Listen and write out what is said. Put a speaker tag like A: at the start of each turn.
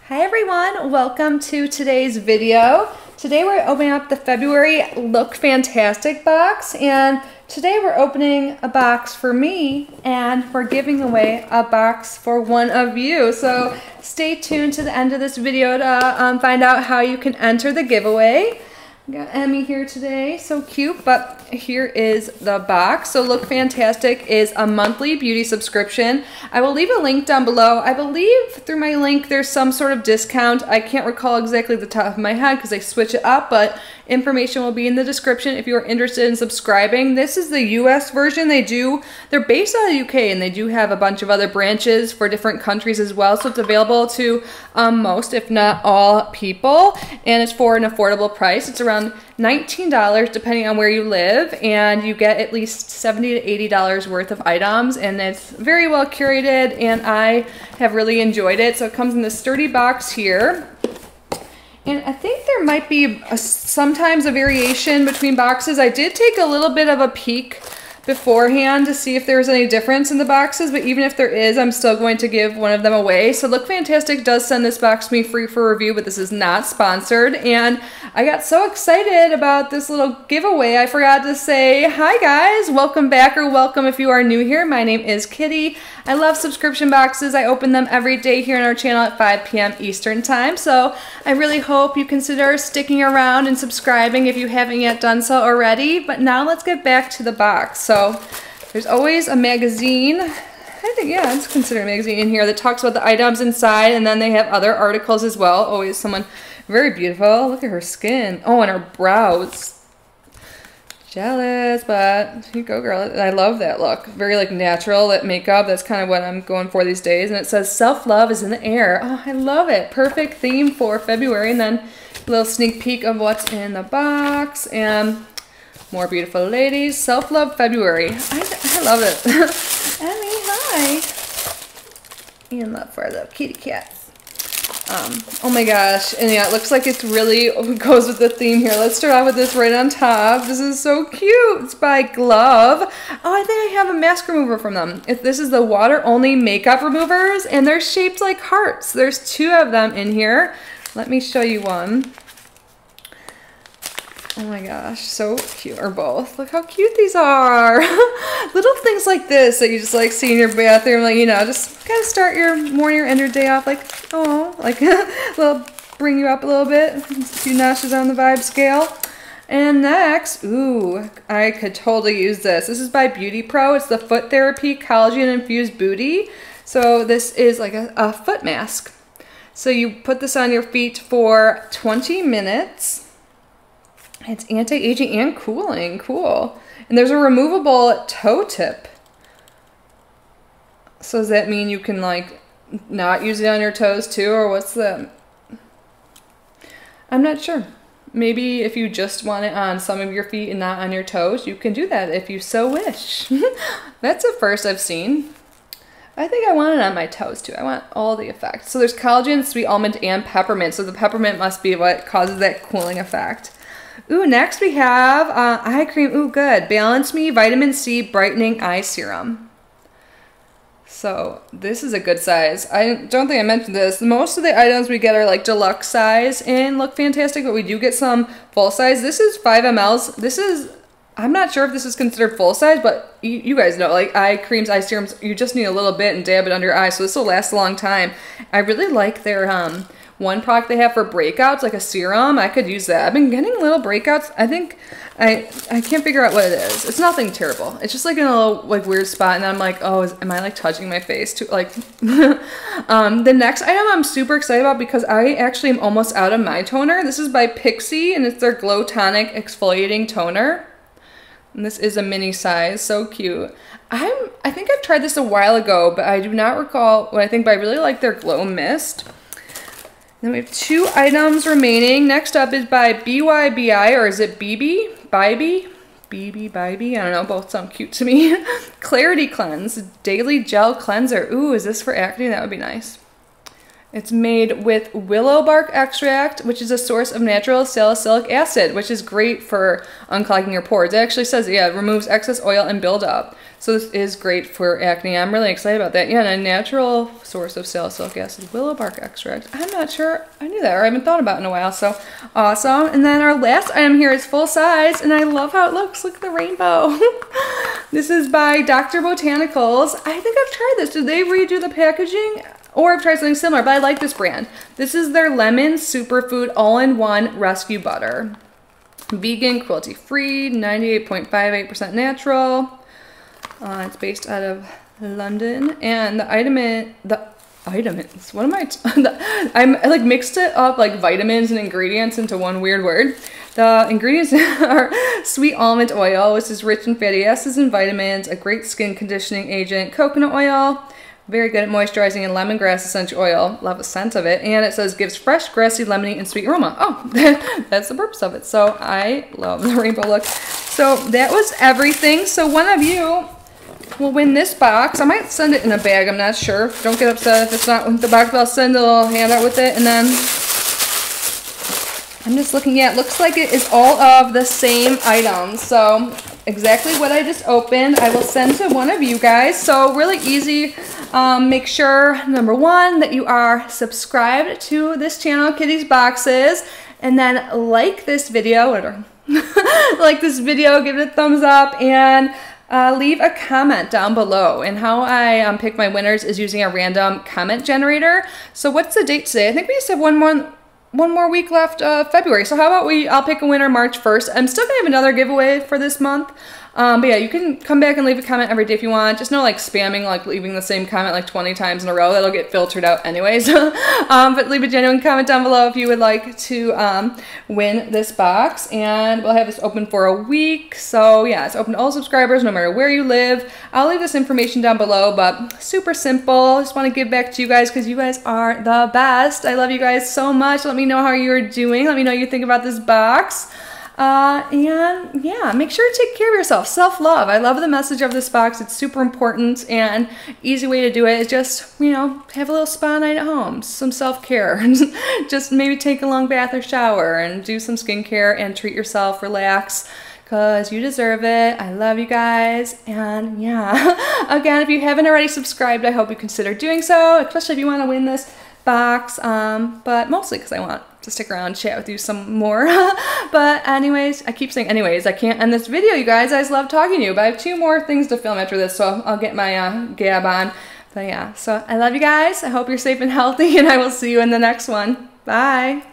A: Hi everyone, welcome to today's video. Today we're opening up the February Look Fantastic box, and today we're opening a box for me and we're giving away a box for one of you. So stay tuned to the end of this video to find out how you can enter the giveaway. Got Emmy here today, so cute, but here is the box. So Look Fantastic is a monthly beauty subscription. I will leave a link down below. I believe through my link there's some sort of discount. I can't recall exactly the top of my head because I switch it up, but information will be in the description if you are interested in subscribing. This is the US version. They're based out of the UK and they do have a bunch of other branches for different countries as well, so it's available to most, if not all, people, and it's for an affordable price. It's around $19 depending on where you live, and you get at least $70 to $80 worth of items, and it's very well curated and I have really enjoyed it. So it comes in this sturdy box here, and I think there might be sometimes a variation between boxes. I did take a little bit of a peek beforehand to see if there was any difference in the boxes, but even if there is, I'm still going to give one of them away. So Look Fantastic does send this box to me free for review, but this is not sponsored, and I got so excited about this little giveaway I forgot to say hi guys, welcome back, or welcome if you are new here. My name is Kitty. I love subscription boxes. I open them every day here on our channel at 5 p.m. Eastern time, so I really hope you consider sticking around and subscribing if you haven't yet done so already. But now let's get back to the box. So there's always a magazine. I think, yeah, it's considered a magazine in here that talks about the items inside, and then they have other articles as well. Always someone very beautiful. Look at her skin. Oh, and her brows. Jealous, but here you go, girl. I love that look. Very like natural, that makeup. That's kind of what I'm going for these days. And it says self-love is in the air. Oh, I love it. Perfect theme for February. And then a little sneak peek of what's in the box, and more beautiful ladies. Self-love February. I love it. Emmy, hi. And love for the kitty cats. Oh my gosh, and yeah, it looks like it's really goes with the theme here. Let's start off with this right on top. This is so cute. It's by Glove. Oh, I think I have a mask remover from them. This is the water-only makeup removers, and they're shaped like hearts. There's two of them in here. Let me show you one. Oh my gosh, so cute, or both. Look how cute these are. Little things like this that you just like see in your bathroom, like, you know, just kind of start your morning or end your day off like, oh, like bring you up a little bit, a few notches on the vibe scale. And next, ooh, I could totally use this. This is by Beauty Pro. It's the Foot Therapy Collagen Infused Booty. So this is like a foot mask. So you put this on your feet for 20 minutes. It's anti-aging and cooling. Cool. And there's a removable toe tip. So does that mean you can like not use it on your toes too, or what's the... I'm not sure. Maybe if you just want it on some of your feet and not on your toes, you can do that if you so wish. That's a first I've seen. I think I want it on my toes too. I want all the effects. So there's collagen, sweet almond, and peppermint. So the peppermint must be what causes that cooling effect. Ooh, next we have eye cream. Ooh, good. Balance Me Vitamin C Brightening Eye Serum. So this is a good size. I don't think I mentioned this. Most of the items we get are like deluxe size and Look Fantastic, but we do get some full size. This is 5 mLs. This is, I'm not sure if this is considered full size, but you guys know, like eye creams, eye serums, you just need a little bit and dab it under your eye, so this will last a long time. I really like their one product they have for breakouts, like a serum. I could use that. I've been getting little breakouts. I think I can't figure out what it is. It's nothing terrible. It's just like in a little like weird spot, and I'm like, oh, am I like touching my face too? Like, the next item I'm super excited about because I actually am almost out of my toner. This is by Pixi, and it's their Glow Tonic Exfoliating Toner. And this is a mini size. So cute. I think I've tried this a while ago, but I do not recall what I think. But I really like their Glow Mist. Then we have 2 items remaining. Next up is by BYBI, or is it BB? Bybee? BB? I don't know, both sound cute to me. Clarity Cleanse Daily Gel Cleanser. Ooh, is this for acne? That would be nice. It's made with willow bark extract, which is a source of natural salicylic acid, which is great for unclogging your pores. It actually says, yeah, it removes excess oil and buildup. So this is great for acne. I'm really excited about that. Yeah, and a natural source of salicylic acid, willow bark extract. I'm not sure I knew that, or I haven't thought about it in a while, so awesome. And then our last item here is full size, and I love how it looks. Look at the rainbow. This is by Dr. Botanicals. I think I've tried this. Did they redo the packaging? Or I've tried something similar, but I like this brand. This is their lemon superfood all-in-one rescue butter. Vegan, cruelty-free, 98.58% natural. It's based out of London, and the vitamins. What am I like mixed it up like vitamins and ingredients into one weird word. The ingredients are sweet almond oil, which is rich in fatty acids and vitamins, a great skin conditioning agent, coconut oil, very good at moisturizing, and lemongrass essential oil. Love the scent of it. And it says gives fresh, grassy, lemony, and sweet aroma. Oh, that's the purpose of it. So I love the rainbow look. So that was everything. So one of you will win this box. I might send it in a bag. I'm not sure. Don't get upset if it's not with the box, but I'll send a little handout with it. And then I'm just looking at, looks like it is all of the same items. So exactly what I just opened, I will send to one of you guys. So really easy. Make sure, number one, that you are subscribed to this channel, Kitty's Boxes, and then like this video, or like this video, give it a thumbs up, and leave a comment down below. And how I pick my winners is using a random comment generator. So what's the date today? I think we just have one more week left of February. So how about I'll pick a winner March 1st. I'm still gonna have another giveaway for this month. But yeah, you can come back and leave a comment every day if you want. Just no like spamming, like leaving the same comment like 20 times in a row. That'll get filtered out anyways. But leave a genuine comment down below if you would like to win this box. And we'll have this open for a week. So yeah, it's open to all subscribers no matter where you live. I'll leave this information down below, but super simple. Just want to give back to you guys because you guys are the best. I love you guys so much. Let me know how you're doing. Let me know what you think about this box. And yeah, make sure to take care of yourself. Self-love. I love the message of this box. It's super important, and easy way to do it is just, you know, have a little spa night at home, some self-care. Just maybe take a long bath or shower and do some skincare and treat yourself, relax, because you deserve it. I love you guys. And yeah, again, if you haven't already subscribed, I hope you consider doing so, especially if you want to win this box, but mostly because I want to stick around and chat with you some more. But anyways, I keep saying anyways, I can't end this video, you guys. I just love talking to you, but I have 2 more things to film after this, so I'll get my gab on. But yeah, so I love you guys. I hope you're safe and healthy, and I will see you in the next one. Bye.